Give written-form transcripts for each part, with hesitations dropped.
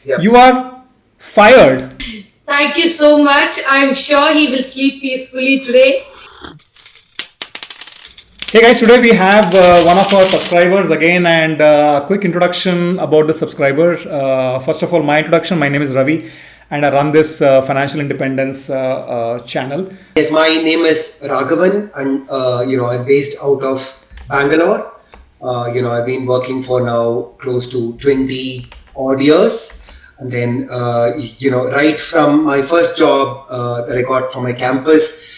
Yeah. You are fired. Thank you so much. I'm sure he will sleep peacefully today. Hey guys, today we have one of our subscribers again, and a quick introduction about the subscriber. First of all, my introduction. My name is Ravi, and I run this financial independence channel. Yes, my name is Raghavan, and I'm based out of Bangalore. I've been working for now close to 20 odd years, and then right from my first job that I got from my campus,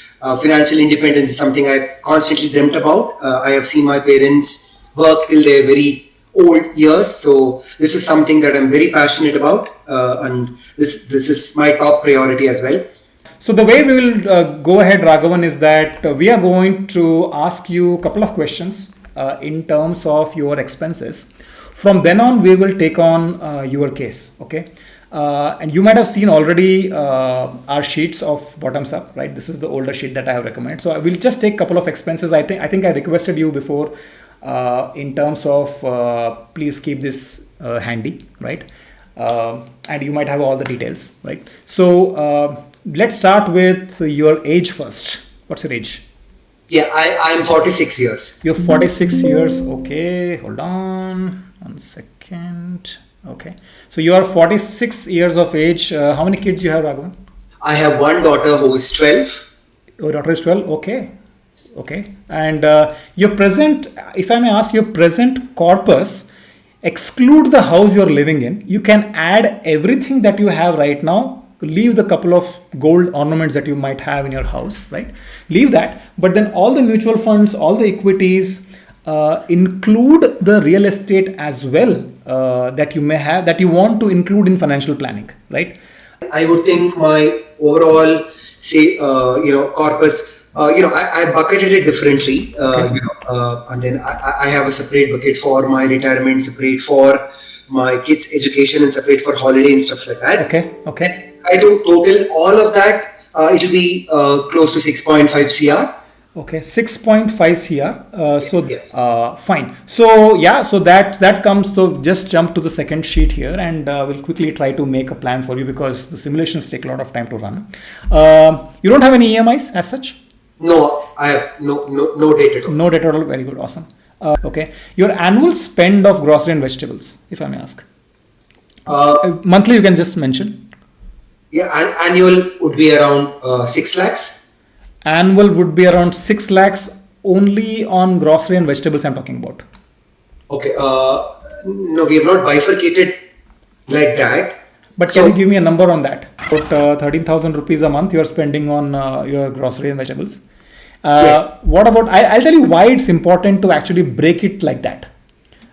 financial independence is something I constantly dreamt about. I have seen my parents work till their very old years, so this is something that I'm very passionate about, and this is my top priority as well. So the way we will go ahead, Raghavan, is that we are going to ask you a couple of questions in terms of your expenses. From then on, we will take on your case. Okay. And you might have seen already our sheets of bottoms up, right? This is the older sheet that I have recommended. So I will just take a couple of expenses. I think I requested you before in terms of please keep this handy, right? And you might have all the details, right? So let's start with your age first. What's your age? Yeah, I'm 46 years. You're 46 years. Okay, hold on 1 second. Okay, so you are 46 years of age. How many kids you have, Raghavan? I have one daughter who is 12. Your daughter is 12. Okay, okay. And your present, if I may ask, your present corpus, exclude the house you're living in. You can add everything that you have right now. Leave the couple of gold ornaments that you might have in your house, right? Leave that. But then all the mutual funds, all the equities, include the real estate as well that you may have, that you want to include in financial planning, right? I would think my overall, say, corpus, I bucketed it differently, Okay. and then I have a separate bucket for my retirement, separate for my kids' education, and separate for holiday and stuff like that. Okay, okay, I do total all of that, it will be close to 6.5 CR. okay. 6.5 CR. Yes. Fine. So yeah, so that comes. So just jump to the second sheet here, and we'll quickly try to make a plan for you because the simulations take a lot of time to run. You don't have any EMIs as such? No, I have no debt at all. No debt at all. Very good. Awesome. Okay. Your annual spend of grocery and vegetables, if I may ask. Monthly, you can just mention. Yeah, annual would be around 6 lakhs. Annual would be around 6 lakhs only on grocery and vegetables I'm talking about. Okay, no, we have not bifurcated like that. But So- can you give me a number on that? About 13,000 rupees a month you are spending on your grocery and vegetables. Yes. What about, I'll tell you why it's important to actually break it like that.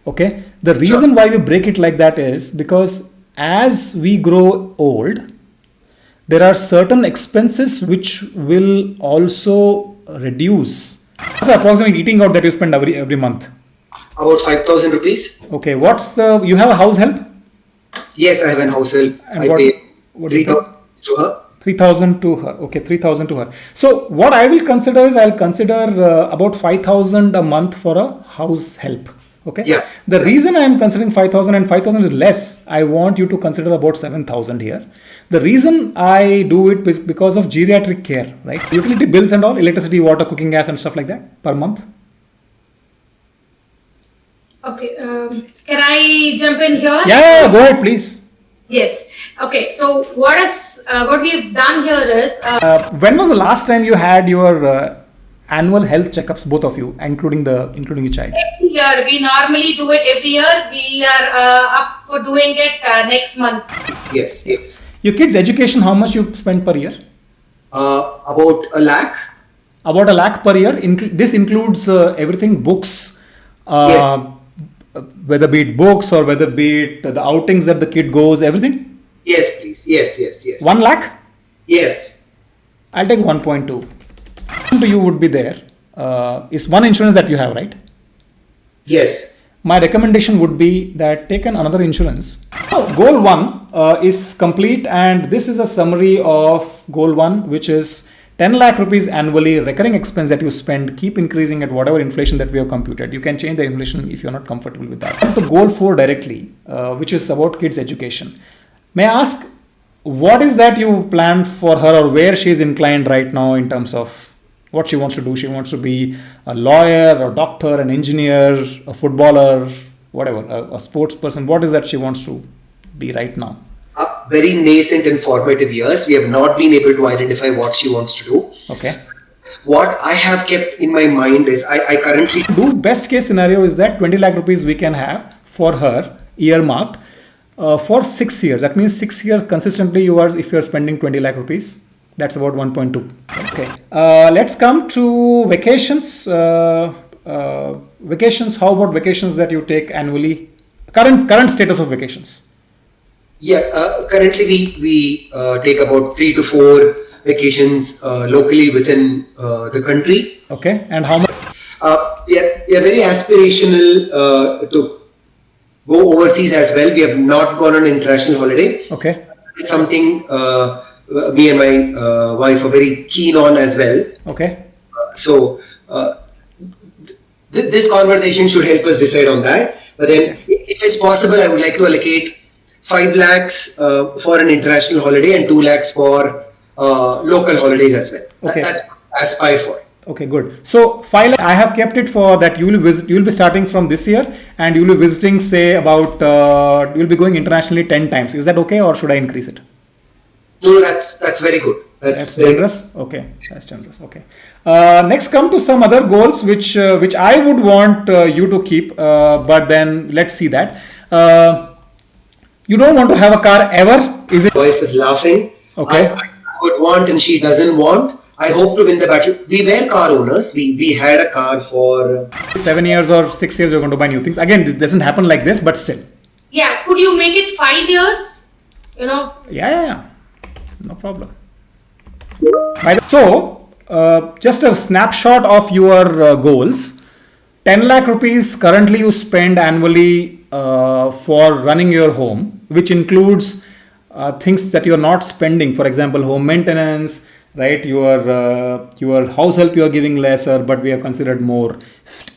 Okay. The reason why we break it like that is because as we grow old, there are certain expenses which will also reduce. So approximately eating out that you spend every month. About 5,000 rupees. Okay. You have a house help? Yes, I have an house help. And I what- pay what do you 3,000 to her. 3,000 to her. Okay, 3,000 to her. So what I will consider is I'll consider about 5,000 a month for a house help. Okay. Yeah. The reason I am considering 5,000 and 5,000 is less, I want you to consider about 7,000 here. The reason I do it is because of geriatric care, right? Utility bills and all, electricity, water, cooking gas and stuff like that per month. Okay, can I jump in here? Yeah, go ahead, please. Yes. Okay. So what we've done here is When was the last time you had your annual health checkups, both of you, including your child? every year we normally do it every year. We are up for doing it next month. Yes. Your kids' education, how much you spend per year? About a lakh. About a lakh per year. This includes everything, books, Yes. whether be it books or whether be it the outings that the kid goes, everything. Yes, please. Yes. 1 lakh? Yes. I'll take 1.2. To you would be there. Is one insurance that you have, right? Yes. My recommendation would be that take another insurance. Goal 1 is complete, and this is a summary of goal 1, which is 10 lakh rupees annually recurring expense that you spend, keep increasing at whatever inflation that we have computed. You can change the inflation if you're not comfortable with that. Come to goal 4 directly, which is about kids' education. May I ask, what is that you planned for her, or where she is inclined right now in terms of what she wants to do? She wants to be a lawyer, a doctor, an engineer, a footballer, whatever, a sports person. What is that she wants to be right now? Very nascent and formative years. We have not been able to identify what she wants to do. Okay. What I have kept in my mind is I currently Do best case scenario is that 20 lakh rupees we can have for her earmarked for 6 years. That means 6 years consistently if you are spending 20 lakh rupees, that's about 1.2. Okay. Let's come to vacations. Vacations. How about vacations that you take annually? Current status of vacations. Currently we take about 3 to 4 vacations locally within the country. Okay. And how much? We are very aspirational to go overseas as well. We have not gone on international holiday. Okay. It's something me and my wife are very keen on as well. Okay. So this conversation should help us decide on that. But then, if it's possible, I would like to allocate 5 lakhs for an international holiday and 2 lakhs for local holidays as well. Okay. That I aspire for. Okay, good. So 5 lakh, I have kept it for that you will visit. You will be starting from this year, and you will be visiting, say, about you will be going internationally 10 times. Is that okay, or should I increase it? No, that's very good. That's generous. Okay, that's generous. Okay. Next, come to some other goals which I would want you to keep. But then let's see that. You don't want to have a car ever, is it? My wife is laughing. Okay. I would want and she doesn't want. I hope to win the battle. We were car owners. We had a car for 7 years or 6 years. You're going to buy new things. Again, this doesn't happen like this, but still. Yeah, could you make it 5 years? Yeah. No problem. So, just a snapshot of your goals. 10 lakh rupees currently you spend annually for running your home, which includes things that you're not spending. For example, home maintenance, right? Your house help you are giving lesser, but we have considered more.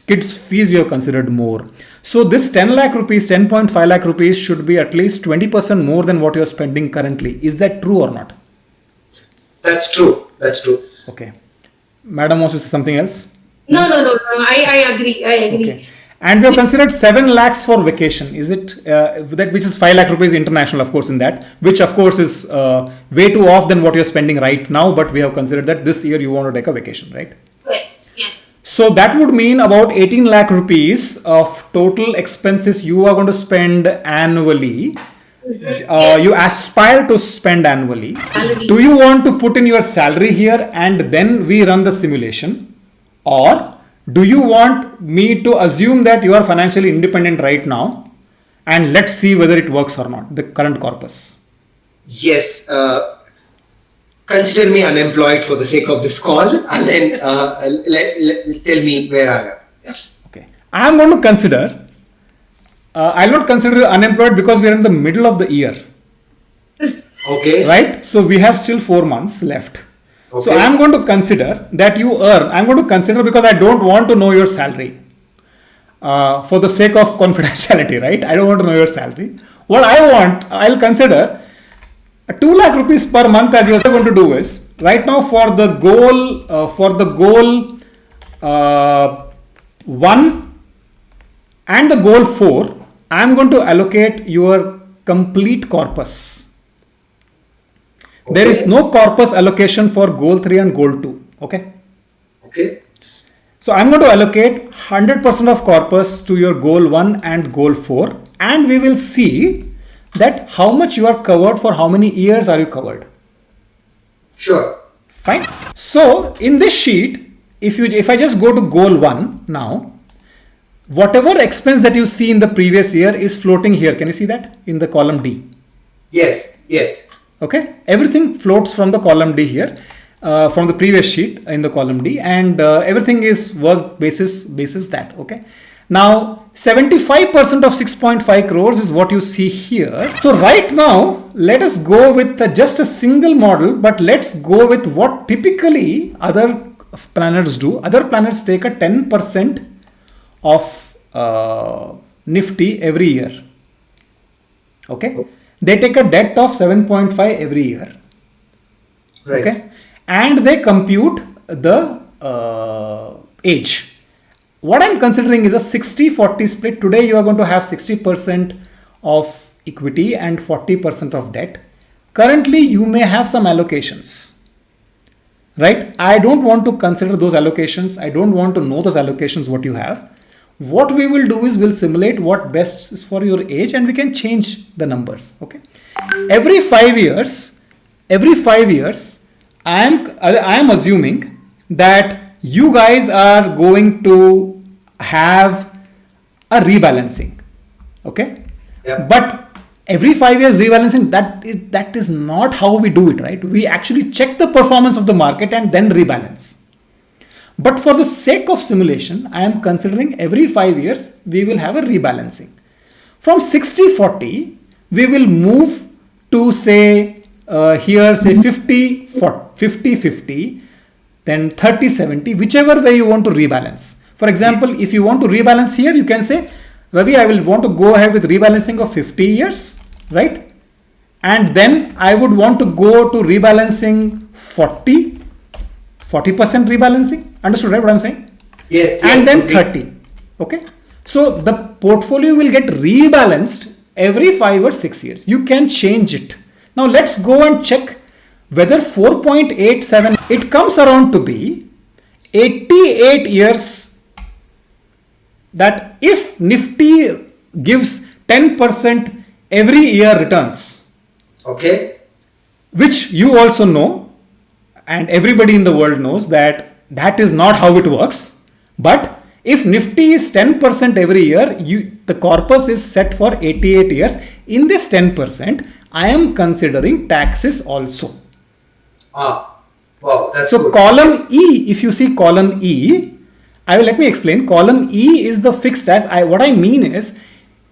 Kids fees we have considered more. So this 10 lakh rupees, 10.5 lakh rupees should be at least 20% more than what you're spending currently. Is that true or not? That's true. Okay. Madam wants to say something else? No. I agree. Okay. And we have considered 7 lakhs for vacation. Is it that which is 5 lakh rupees international, of course, in that, which of course is way too off than what you're spending right now. But we have considered that this year you want to take a vacation, right? Yes. So that would mean about 18 lakh rupees of total expenses you are going to spend annually. You aspire to spend annually. Do you want to put in your salary here and then we run the simulation, or do you want me to assume that you are financially independent right now and let's see whether it works or not, the current corpus? Yes. Consider me unemployed for the sake of this call, and then tell me where I am. Yeah. Okay. I am going to consider. I'll not consider unemployed because we are in the middle of the year. Okay. Right? So we have still 4 months left. Okay. So I am going to consider that you earn. I'm going to consider because I don't want to know your salary. For the sake of confidentiality, right? I don't want to know your salary. What I'll consider 2 lakh rupees per month, as you are going to do is, right now for the goal 1 and the goal 4, I am going to allocate your complete corpus. Okay. There is no corpus allocation for goal 3 and goal 2. Okay. So I'm going to allocate 100% of corpus to your goal 1 and goal 4, and we will see that how much you are covered for how many years are you covered. Sure. Fine. So in this sheet, if I just go to goal 1 now, whatever expense that you see in the previous year is floating here. Can you see that in the column D? Yes. Okay. Everything floats from the column D here, from the previous sheet in the column D, and everything is work basis that. Okay. Now 75% of 6.5 crores is what you see here. So right now, let us go with just a single model, but let's go with what typically other planners do. Other planners take a 10% of Nifty every year. Okay. they take a debt of 7.5 every year. Right. Okay, and they compute the age. What I'm considering is a 60-40 split. Today you are going to have 60% of equity and 40% of debt. Currently you may have some allocations, right? I don't want to consider those allocations. I don't want to know those allocations what you have. What we will do is we'll simulate what best is for your age, and we can change the numbers. Okay, every 5 years I am assuming that you guys are going to have a rebalancing. Okay, Yep. but every 5 years rebalancing, that is not how we do it, right? We actually check the performance of the market and then rebalance. But for the sake of simulation, I am considering every 5 years we will have a rebalancing. From 60-40, we will move to say here say 50-50, then 30-70, whichever way you want to rebalance. For example, if you want to rebalance here, you can say, Ravi, I will want to go ahead with rebalancing of 50 years, right? And then I would want to go to rebalancing 40% rebalancing. Understood, right? What I'm saying? Yes. And yes, then okay. 30. Okay. So the portfolio will get rebalanced every 5 or 6 years. You can change it. Now let's go and check whether 4.87, it comes around to be 88 years, that if Nifty gives 10% every year returns, Okay. which you also know, and everybody in the world knows that that is not how it works. But if Nifty is 10% every year, the corpus is set for 88 years. In this 10%, I am considering taxes also. Wow, that's So good. column E, if you see column E, let me explain. Column E is the fixed tax. What I mean is,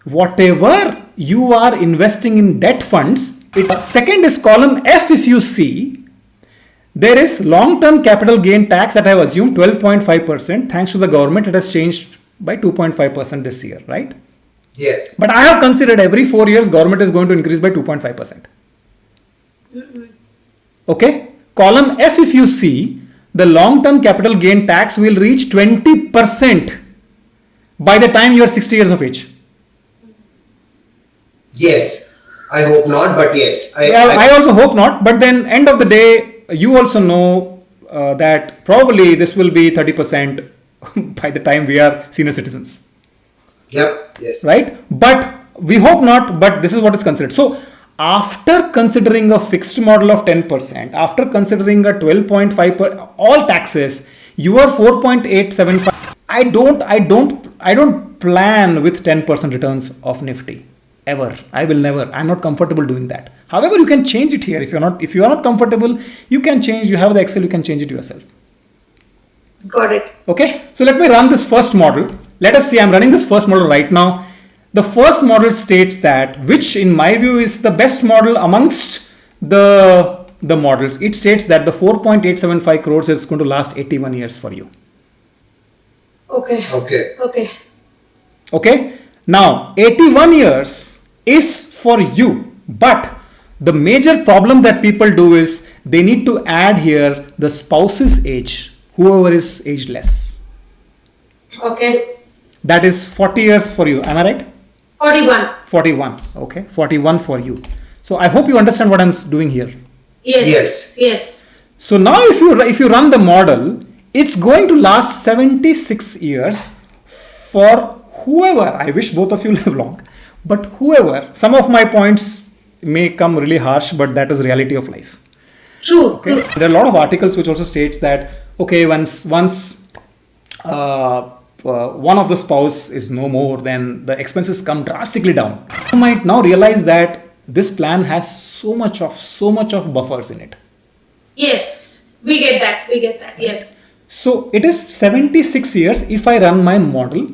whatever you are investing in debt funds. Second is column F. If you see, there is long-term capital gain tax that I have assumed 12.5%. Thanks to the government, it has changed by 2.5% this year, right? Yes. But I have considered every 4 years government is going to increase by 2.5%. Okay. Column F, if you see, the long-term capital gain tax will reach 20% by the time you are 60 years of age. Yes. I hope not, but yes. I also hope not. But then end of the day, you also know that probably this will be 30% by the time we are senior citizens. Yep. Yes. Right? But we hope not, but this is what is considered. So after considering a fixed model of 10%, after considering a 12.5%, all taxes, you are 4.875. I don't plan with 10% returns of Nifty. Ever. I will never. I'm not comfortable doing that. However, you can change it here. If you are not comfortable, you can change. You have the Excel, you can change it yourself. Got it. Okay. So let me run this first model. Let us see. I'm running this first model right now. The first model states that, which in my view is the best model amongst the models. It states that the 4.875 crores is going to last 81 years for you. Okay. Okay. Okay. Okay. Now, 81 years is for you, but the major problem that people do is they need to add here the spouse's age, whoever is ageless. Okay. That is 40 years for you. Am I right? 41. 41. Okay. 41 for you. So I hope you understand what I'm doing here. Yes. Yes. Yes. So now if you run the model, it's going to last 76 years for whoever. I wish both of you live long, but whoever. Some of my points may come really harsh, but that is reality of life. True. Okay. True. There are a lot of articles which also states that, okay, once one of the spouse is no more, then the expenses come drastically down. You might now realize that this plan has so much of buffers in it. Yes. We get that. We get that. Yes. So it is 76 years if I run my model.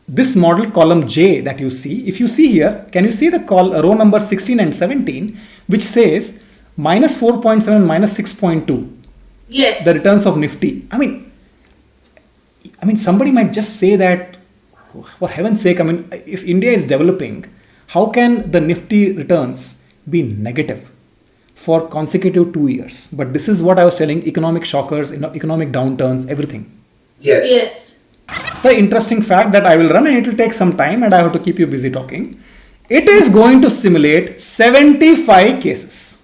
This model column J that you see, if you see here, can you see the row number 16 and 17, which says minus 4.7, minus 6.2, Yes. the returns of Nifty. I mean, somebody might just say that, for heaven's sake, if India is developing, how can the Nifty returns be negative for consecutive 2 years? But this is what I was telling, economic shockers, economic downturns, everything. Yes. Yes. The interesting fact that I will run, and it will take some time and I have to keep you busy talking. It is going to simulate 75 cases.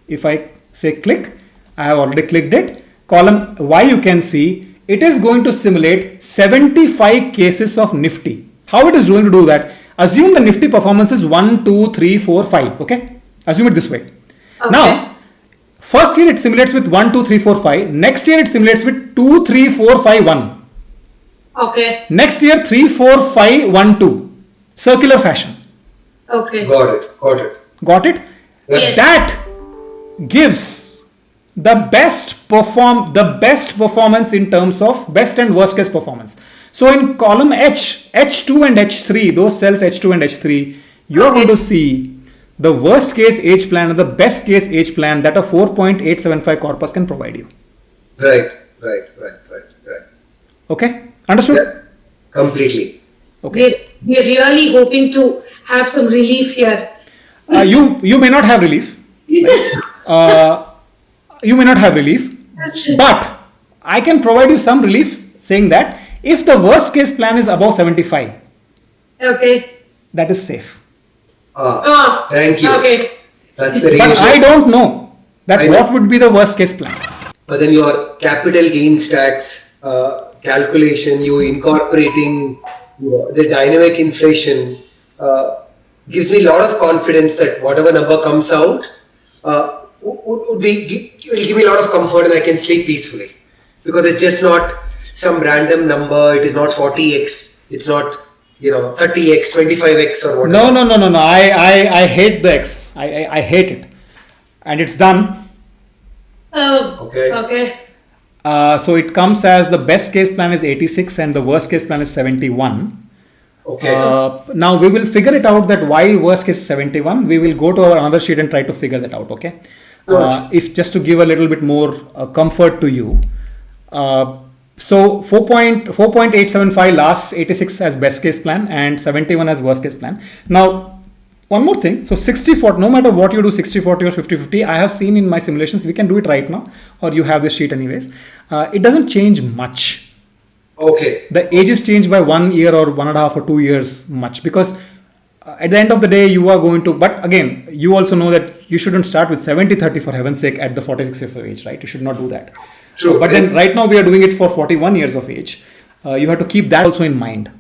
If I say click, I have already clicked it. Column Y, you can see it is going to simulate 75 cases of Nifty. How it is going to do that? Assume the Nifty performance is 1, 2, 3, 4, 5. Okay. Assume it this way. Okay. Now, first year it simulates with 1, 2, 3, 4, 5. Next year it simulates with 2, 3, 4, 5, 1. Okay. Next year 3, 4, 5, 1, 2. Circular fashion. Okay. Got it. Got it. Got it? Yes. That gives the best performance in terms of best and worst case performance. So in column H, H2 and H3, those cells H2 and H3, you are going to see the worst case age plan and the best case age plan that a 4.875 corpus can provide you. Right. Okay? Understood? Yeah. Completely. Okay. We're really hoping to have some relief here. You may not have relief. Right? You may not have relief, but I can provide you some relief, saying that if the worst case plan is above 75, Okay. that is safe. Thank you. Okay. That's the But reason. I don't know that I know. what would be the worst case plan. But then your capital gains tax calculation, you incorporating the dynamic inflation gives me a lot of confidence that whatever number comes out will give me a lot of comfort and I can sleep peacefully, because it's just not some random number. It is not 40x. It's not 30x, 25x or whatever. No. I hate the X. I hate it, and it's done. Oh. Okay. Okay. So it comes as the best case plan is 86 and the worst case plan is 71. Okay. Now we will figure it out that why worst case is 71. We will go to our another sheet and try to figure that out. Okay. If just to give a little bit more comfort to you. So 4.875 last 86 as best case plan and 71 as worst case plan. Now, one more thing. So 60-40, no matter what you do, 60-40 or 50-50, I have seen in my simulations, we can do it right now, or you have this sheet anyways. It doesn't change much. Okay. The ages change by 1 year or 1.5 or 2 years much, because at the end of the day, you are going to, but again, you also know that you shouldn't start with 70-30 for heaven's sake at the 46 years of age, right? You should not do that. True. But then right now we are doing it for 41 years of age. You have to keep that also in mind,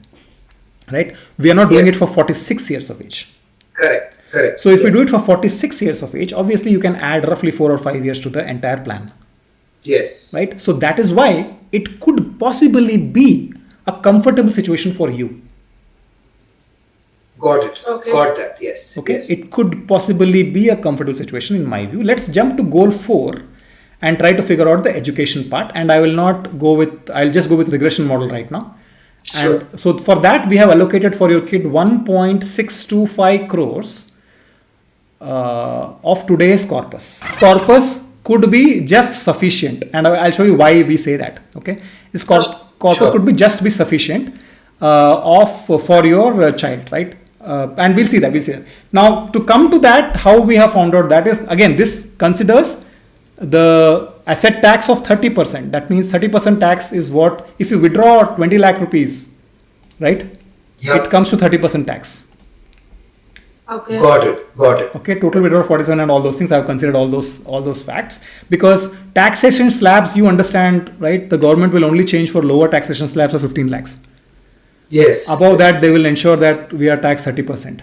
right? We are not doing it for 46 years of age. Correct. So if we do it for 46 years of age, obviously you can add roughly 4 or 5 years to the entire plan, Yes. right? So that is why it could possibly be a comfortable situation for you. Got it. Okay. Got that. Yes. Okay, Yes. it could possibly be a comfortable situation in my view. Let's jump to goal 4 and try to figure out the education part. And I will not go with, I'll just go with regression model right now. Sure. And so for that, we have allocated for your kid 1.625 crores of today's corpus. Corpus could be just sufficient. And I'll show you why we say that. Okay, this corpus Sure. could be sufficient for your child, right? And we'll see that. Now, to come to that, how we have found out that is, again, this considers the asset tax of 30%. That means 30% tax is what, if you withdraw 20 lakh rupees, right? Yeah. It comes to 30% tax. Okay. Got it. Okay, total withdrawal 47 and all those things. I have considered all those facts, because taxation slabs, you understand, right? The government will only change for lower taxation slabs of 15 lakhs. Yes. Above that, they will ensure that we are taxed 30%,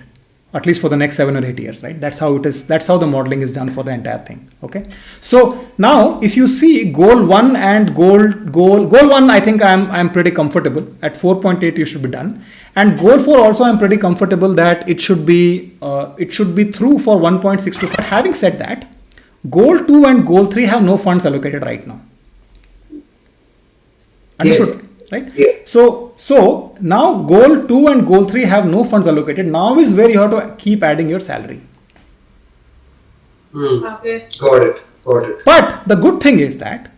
at least for the next 7 or 8 years, right? That's how it is. That's how the modeling is done for the entire thing. Okay. So now, if you see goal 1 and goal 1, I think I'm pretty comfortable at 4.8. You should be done, and goal 4 also I'm pretty comfortable that it should be through for 1.625. Having said that, goal 2 and goal 3 have no funds allocated right now. Understood? Right? Yeah. So now goal 2 and goal 3 have no funds allocated. Now is where you have to keep adding your salary. Okay. Got it. But the good thing is that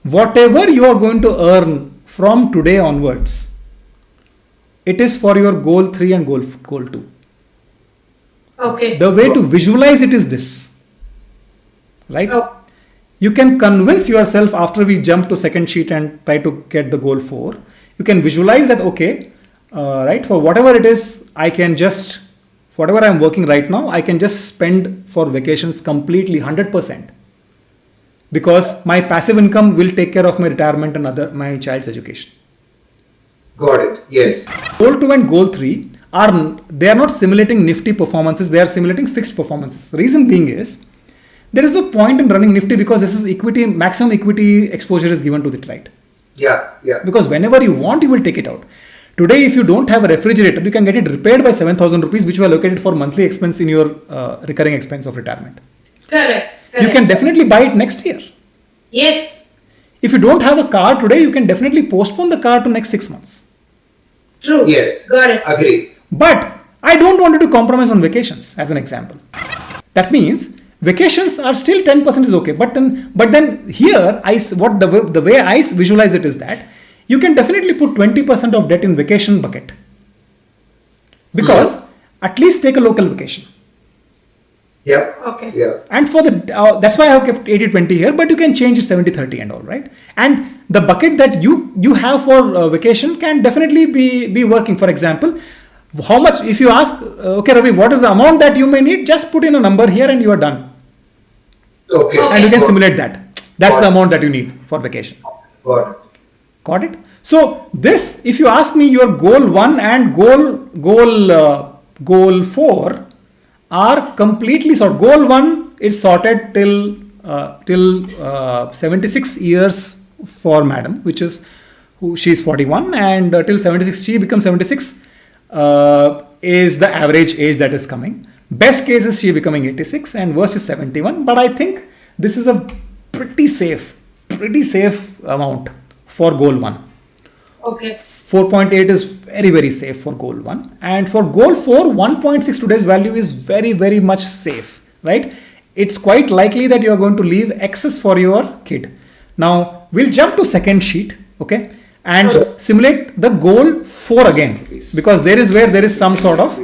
whatever you are going to earn from today onwards, it is for your goal 3 and goal 2. Okay. The way to visualize it is this, right? Oh. You can convince yourself after we jump to second sheet and try to get the goal 4. You can visualize that, okay, right, for whatever it is, I can just, whatever I'm working right now, I can just spend for vacations completely 100%. Because my passive income will take care of my retirement and my child's education. Got it. Yes. Goal 2 and goal 3 they are not simulating nifty performances, they are simulating fixed performances. The reason being is, there is no point in running nifty because this is equity, maximum equity exposure is given to it, right? Yeah. Because whenever you want, you will take it out. Today, if you don't have a refrigerator, you can get it repaired by 7,000 rupees, which you allocated for monthly expense in your recurring expense of retirement. Correct. You can definitely buy it next year. Yes. If you don't have a car today, you can definitely postpone the car to next 6 months. True. Yes. Got it. Agreed. But I don't want you to compromise on vacations, as an example. That means vacations are still 10% is okay. But then here, the way I visualize it is that you can definitely put 20% of debt in vacation bucket. Because at least take a local vacation. Yeah. Okay. Yeah. And for that's why I have kept 80-20 here, but you can change it 70-30 and all, right? And the bucket that you have for vacation can definitely be working. For example, how much, if you ask, okay, Ravi, what is the amount that you may need? Just put in a number here and you are done. Okay. And you can simulate that. That's the amount that you need for vacation. Got it? So this, if you ask me, your goal 1 and goal 4 are completely sorted. Goal 1 is sorted till 76 years for madam, which is she's 41, and till 76 she becomes 76 is the average age that is coming. Best case is she becoming 86 and worst is 71. But I think this is a pretty safe amount for goal 1. Okay. 4.8 is very, very safe for goal 1. And for goal 4, 1.6 today's value is very, very much safe, right? It's quite likely that you are going to leave excess for your kid. Now, we'll jump to second sheet, okay? And simulate the goal 4 again, because there is where there is some sort of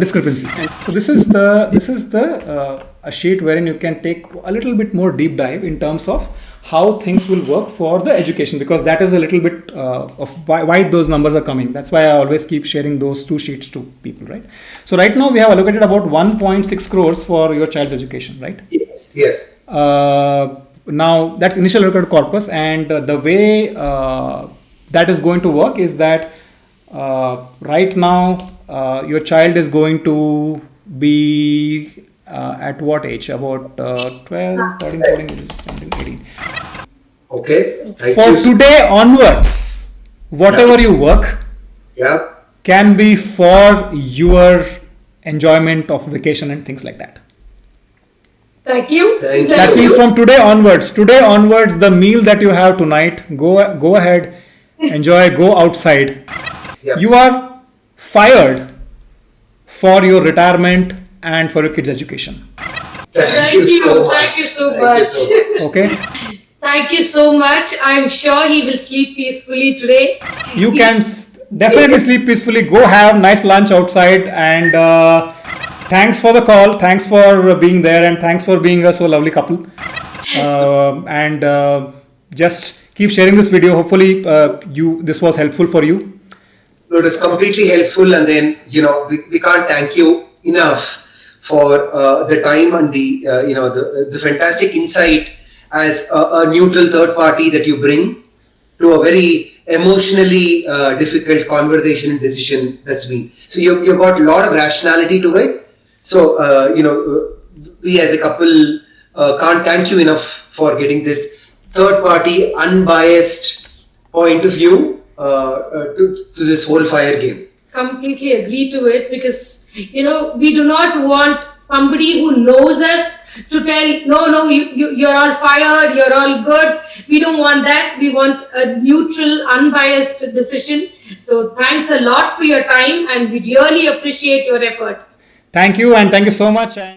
discrepancy. So this is the a sheet wherein you can take a little bit more deep dive in terms of how things will work for the education, because that is a little bit of why those numbers are coming. That's why I always keep sharing those 2 sheets to people, right? So right now we have allocated about 1.6 crores for your child's education, right? Yes. Now that's initial allocated corpus, and the way that is going to work is that right now your child is going to be at what age? About 12, 13, 14, 17, 18. Okay. For today onwards, whatever you work can be for your enjoyment of vacation and things like that. Thank you. That means from today onwards, the meal that you have tonight, go ahead, enjoy, go outside. You are fired for your retirement and for your kids' education. Thank you so much. Okay. Thank you so much. I'm sure he will sleep peacefully today. You can definitely sleep peacefully. Go have nice lunch outside, and thanks for the call. Thanks for being there, and thanks for being a so lovely couple. And just keep sharing this video. Hopefully, this was helpful for you. No, it was completely helpful, and then we can't thank you enough for the time and the fantastic insight as a neutral third party that you bring to a very emotionally difficult conversation and decision that's been. So you've got a lot of rationality to it. So we as a couple can't thank you enough for getting this third party unbiased point of view to this whole fire game. Completely agree to it, because we do not want somebody who knows us to tell no you're all fired, you're all good. We don't want that. We want a neutral, unbiased decision. So thanks a lot for your time, and we really appreciate your effort. Thank you, and thank you so much. And